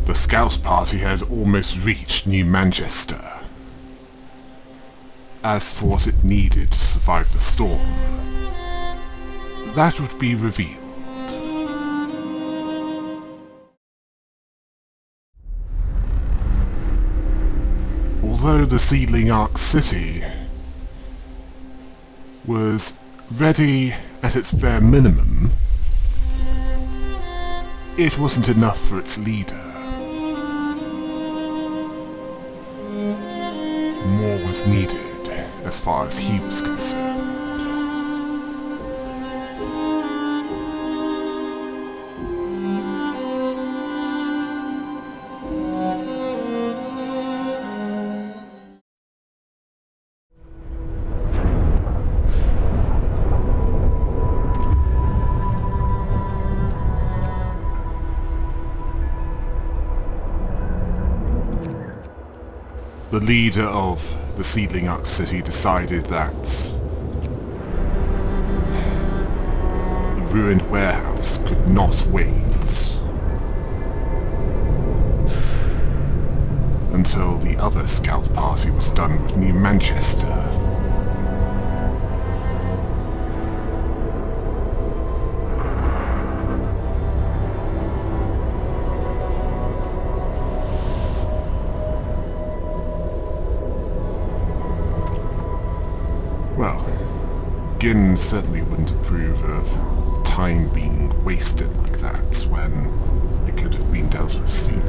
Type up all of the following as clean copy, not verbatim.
The scout party had almost reached New Manchester. As for what it needed to survive the storm, that would be revealed. Although the seedling Arks city was ready at its bare minimum, it wasn't enough for its leader. More was needed as far as he was concerned. The leader of the seedling Arks city decided that the ruined warehouse could not wait until the other scout party was done with New Manchester. Well, Ginn certainly wouldn't approve of time being wasted like that when it could have been dealt with sooner.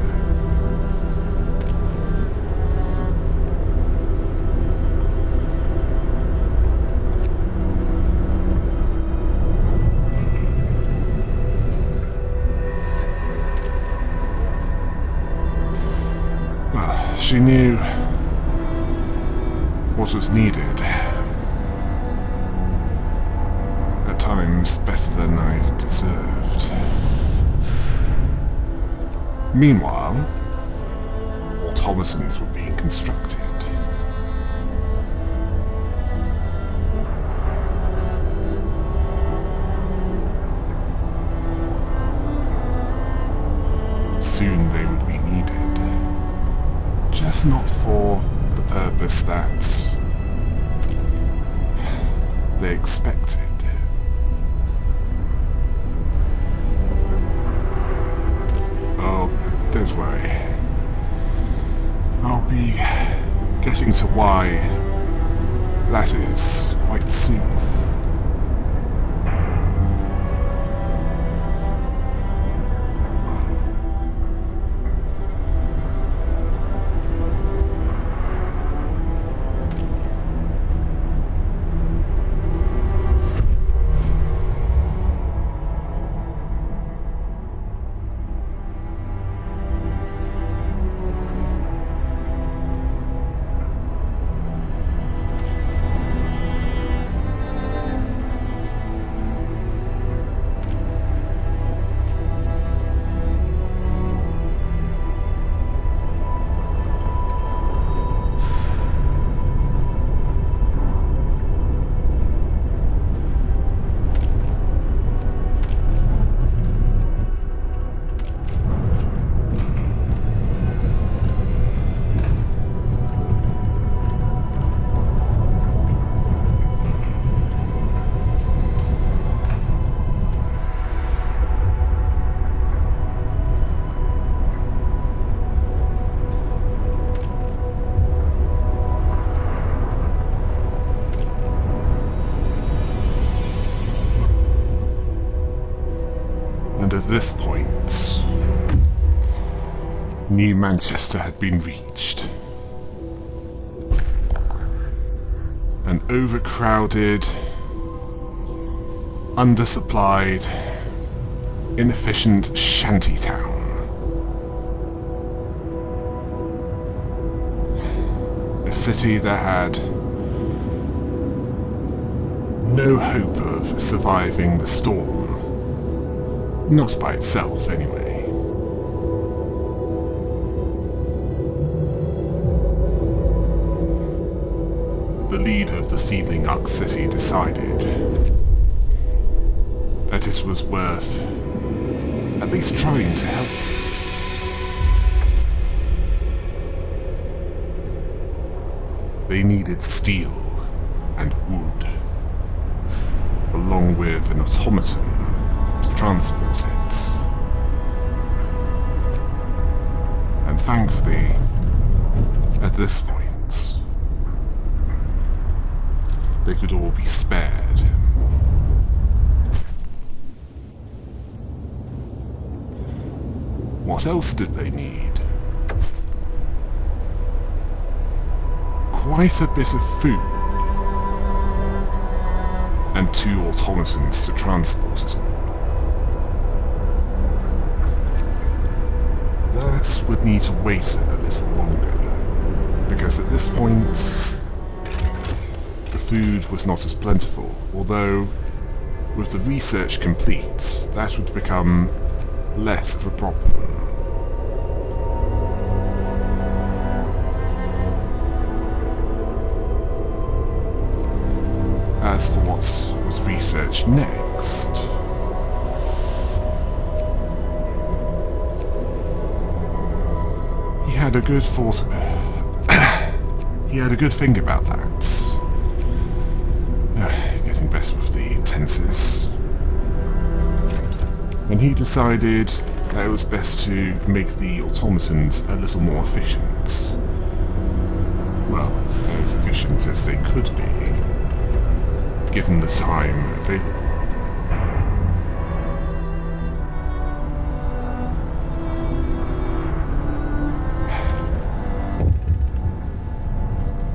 Well, she knew what was needed. Times better than I deserved. Meanwhile, automatons were being constructed. Soon they would be needed, just not for the purpose that they expected. Don't worry. I'll be getting to why that is quite soon. And at this point, New Manchester had been reached. An overcrowded, undersupplied, inefficient shantytown. A city that had no hope of surviving the storm. Not by itself, anyway. The leader of the seedling Arks city decided that it was worth at least trying to help them. They needed steel and wood, along with an automaton to transport it. And thankfully, at this point, they could all be spared. What else did they need? Quite a bit of food, and 2 automatons to transport it all. That would need to wait a little longer, because at this point, the food was not as plentiful, although with the research complete, that would become less of a problem. As for what was researched next, he had a good he had a good thing about that. Getting better with the tenses. And he decided that it was best to make the automatons a little more efficient. Well, as efficient as they could be, given the time available.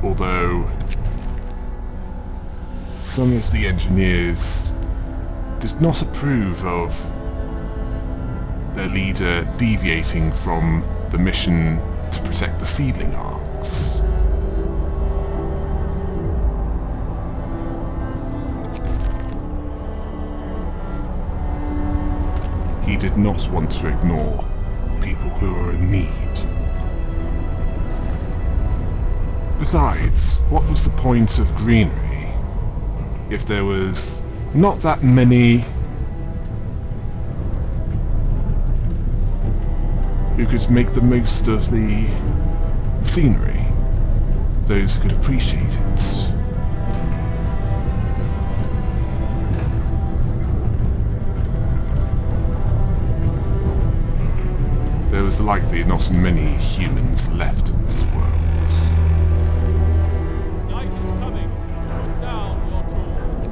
Although some of the engineers did not approve of their leader deviating from the mission to protect the seedling Arks. He did not want to ignore people who were in need. Besides, what was the point of greenery if there was not that many who could make the most of the scenery, those who could appreciate it? There was likely not many humans left in this world. Night is coming. Put down your tools.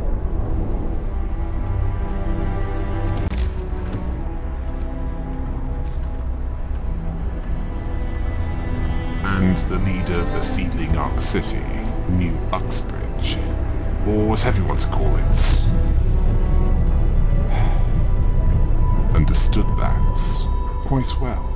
And the leader of the seedling Ark City, New Uxbridge, or whatever you want to call it, understood that quite well.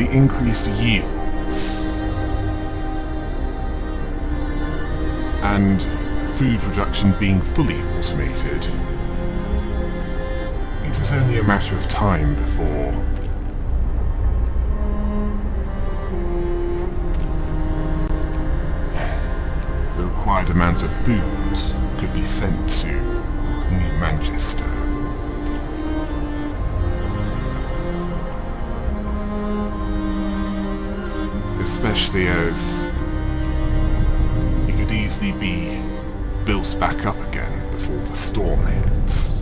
the increased yields and food production being fully automated, it was only a matter of time before the required amount of food could be sent to New Manchester. Especially as it could easily be built back up again before the storm hits.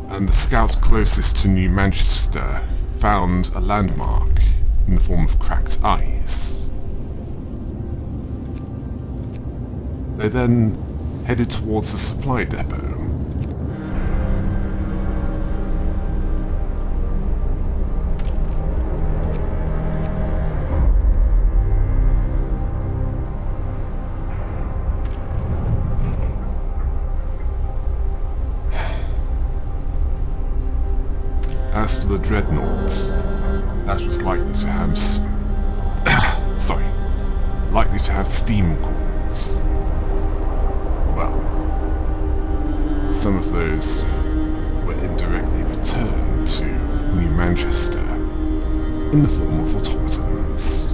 And the scouts closest to New Manchester found a landmark in the form of cracked ice. They then headed towards the supply depot. As for the dreadnought, that was likely to have likely to have steam cores. Well, some of those were indirectly returned to New Manchester in the form of automatons.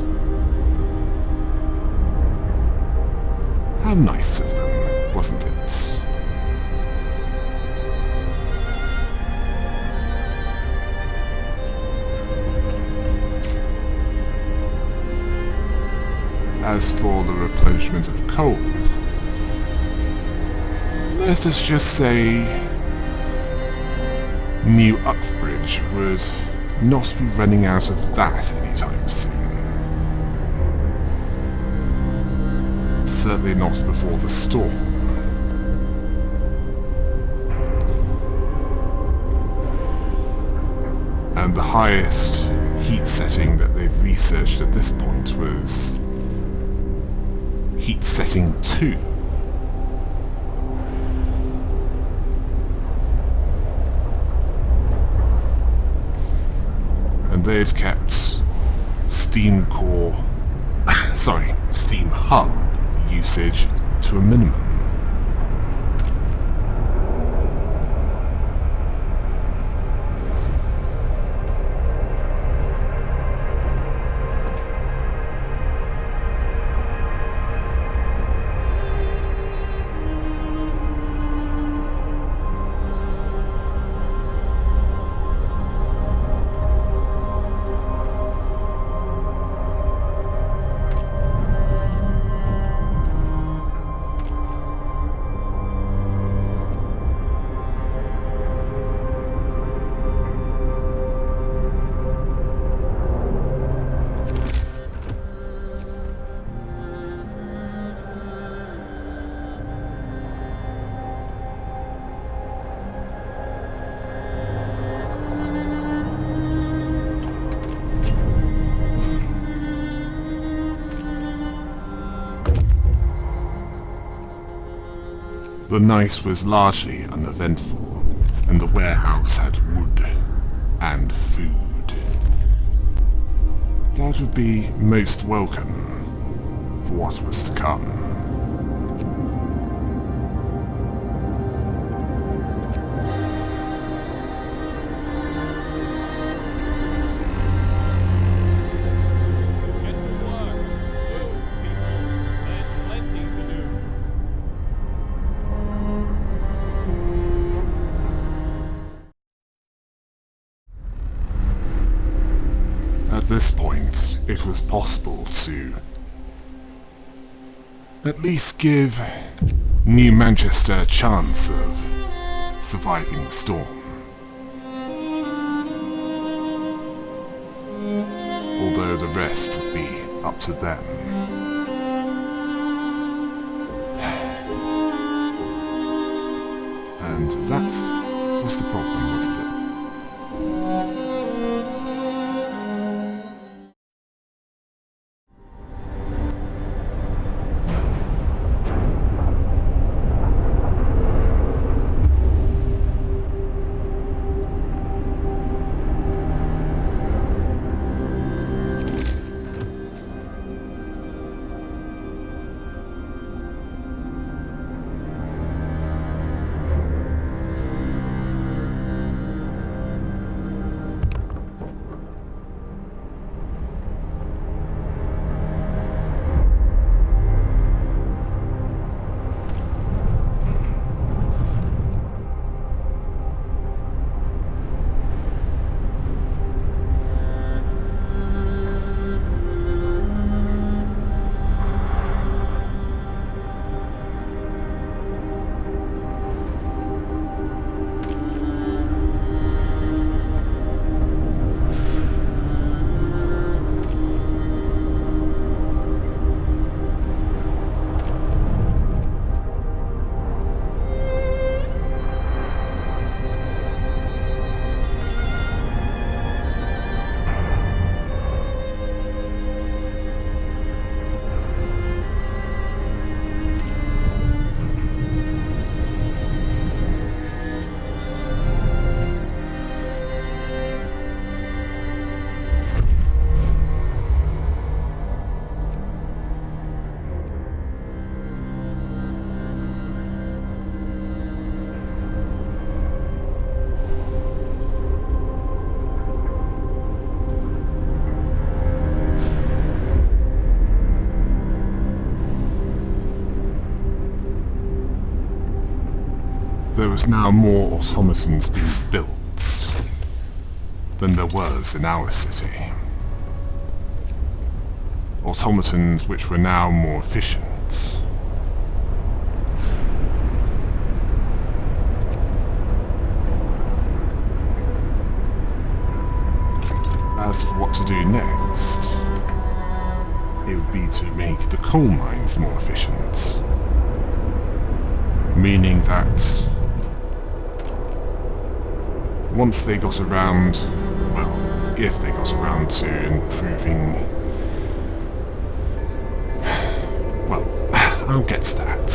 How nice of them, wasn't it? As for the replenishment of coal, let us just say New Uxbridge would not be running out of that anytime soon. Certainly not before the storm. And the highest heat setting that they've researched at this point was heat setting 2. And they had kept steam hub usage to a minimum. The night was largely uneventful, and the warehouse had wood and food. That would be most welcome for what was to come. Get to work. Move, people. There's plenty to do. At this point, it was possible to at least give New Manchester a chance of surviving the storm. Although the rest would be up to them. And that was the problem, wasn't it? There was now more automatons being built than there was in our city. Automatons which were now more efficient. As for what to do next, it would be to make the coal mines more efficient. Meaning that once they got around, well, if they got around to improving, well, I'll get to that.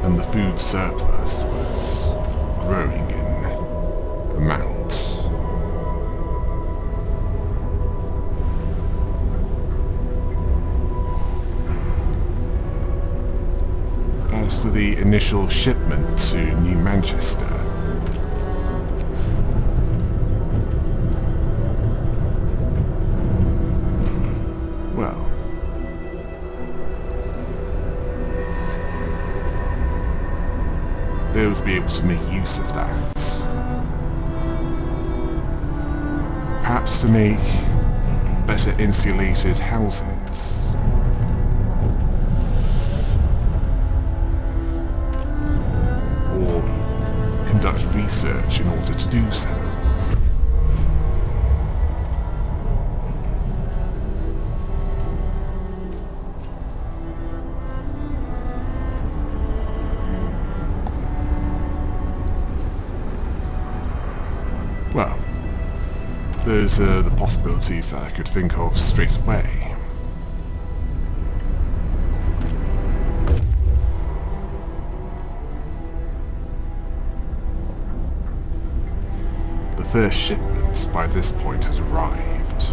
And the food surplus was growing in amount. As for the initial shipment to New Manchester, well, they would be able to make use of that. Perhaps to make better insulated houses. Or conduct research in order to do so. Well, those are the possibilities that I could think of straight away. The first shipment by this point had arrived.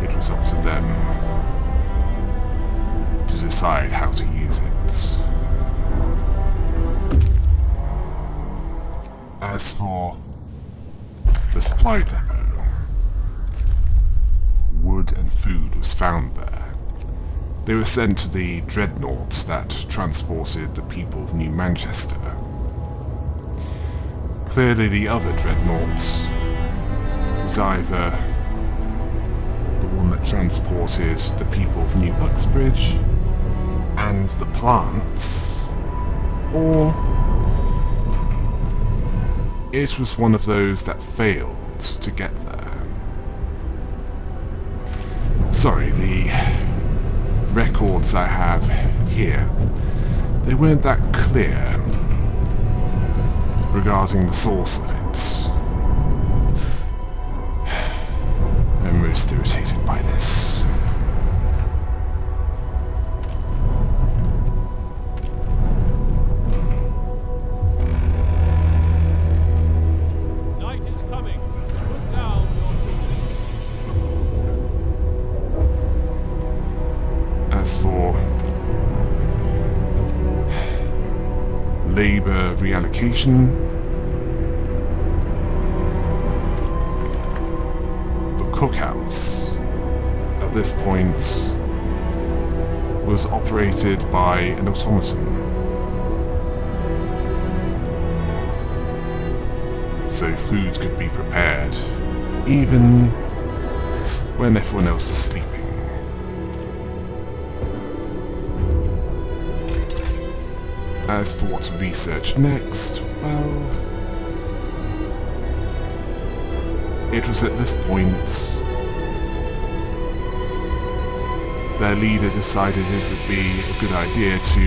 It was up to them to decide how to use it. As for the supply depot, wood and food was found there. They were sent to the dreadnoughts that transported the people of New Manchester. Clearly the other dreadnoughts was either the one that transported the people of New Uxbridge and the plants, or it was one of those that failed to get there. Sorry, the records I have here, they weren't that clear regarding the source of it. I'm most irritated by this. As for labour reallocation, the cookhouse at this point was operated by an automaton. So food could be prepared even when everyone else was sleeping. As for what to research next, well, it was at this point their leader decided it would be a good idea to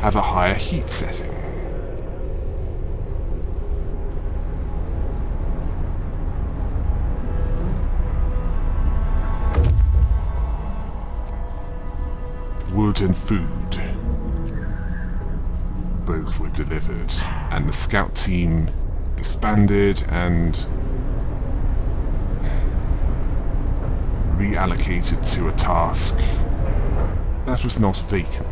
have a higher heat setting. Wood and food both were delivered, and the scout team disbanded and reallocated to a task that was not vacant.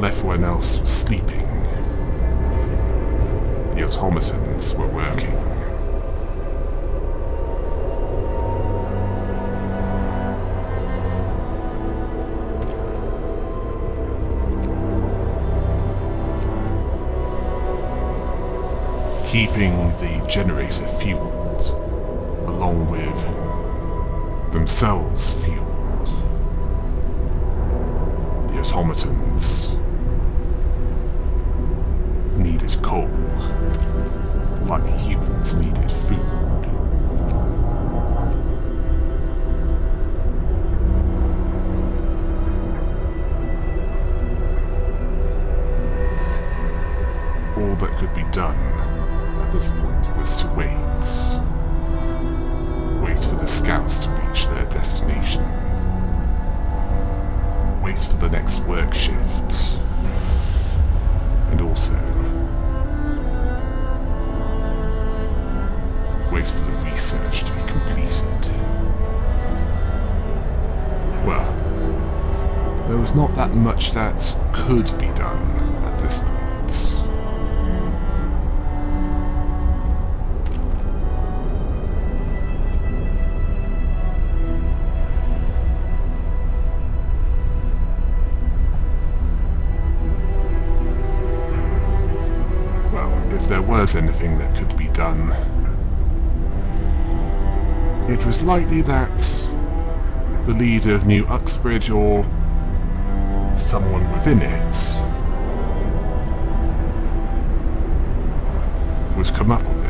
while everyone else was sleeping, the automatons were working. Keeping the generator fueled, along with themselves fueled. The automatons needed coal, like humans needed food. All that could be done at this point was to wait. Wait for the scouts to reach their destination. Wait for the next work shift. And also wait for the research to be completed. Well, there was not that much that could be done at this point. If there was anything that could be done, it was likely that the leader of New Uxbridge or someone within it would come up with it.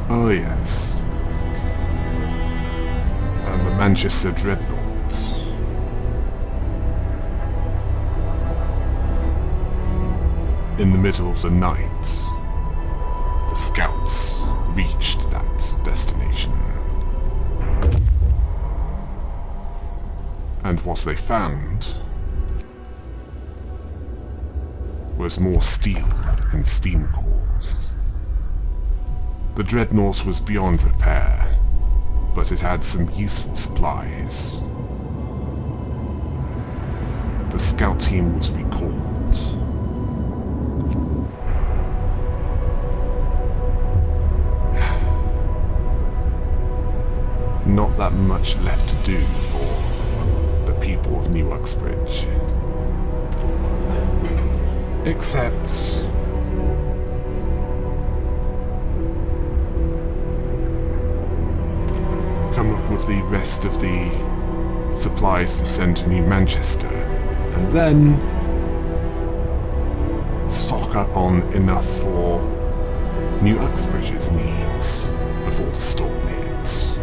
Oh yes. And the Manchester Dreadnoughts. In the middle of the night, the scouts reached that destination. And what they found was more steel and steam cores. The Dreadnought was beyond repair, but it had some useful supplies. The scout team was recalled. Not that much left to do for the people of New Uxbridge. Except come up with the rest of the supplies to send to New Manchester, and then stock up on enough for New Uxbridge's needs before the storm hits.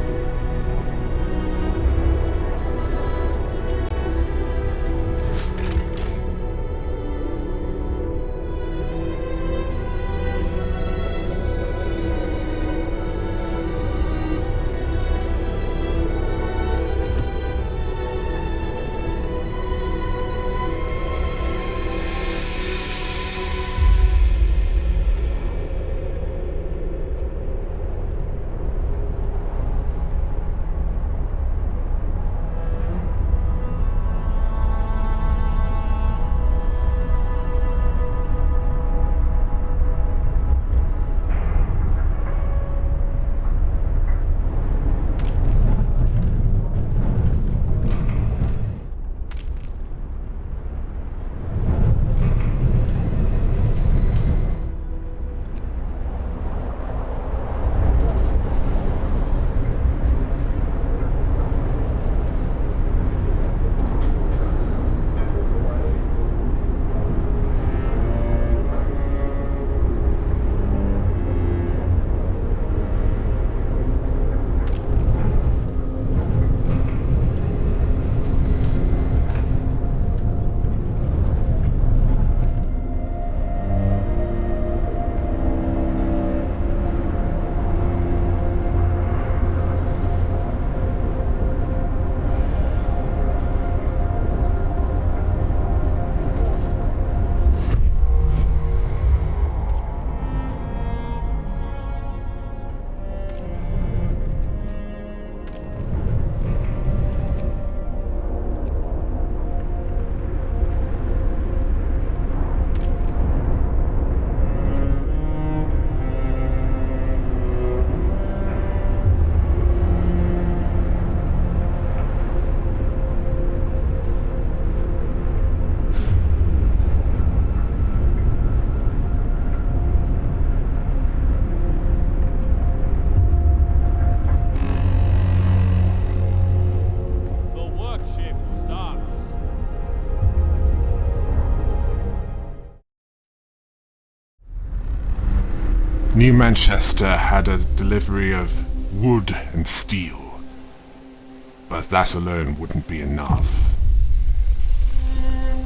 New Manchester had a delivery of wood and steel, but that alone wouldn't be enough.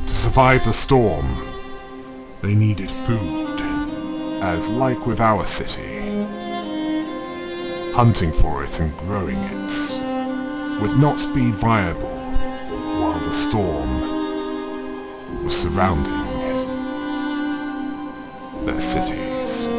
To survive the storm, they needed food, as like with our city, hunting for it and growing it would not be viable while the storm was surrounding their cities.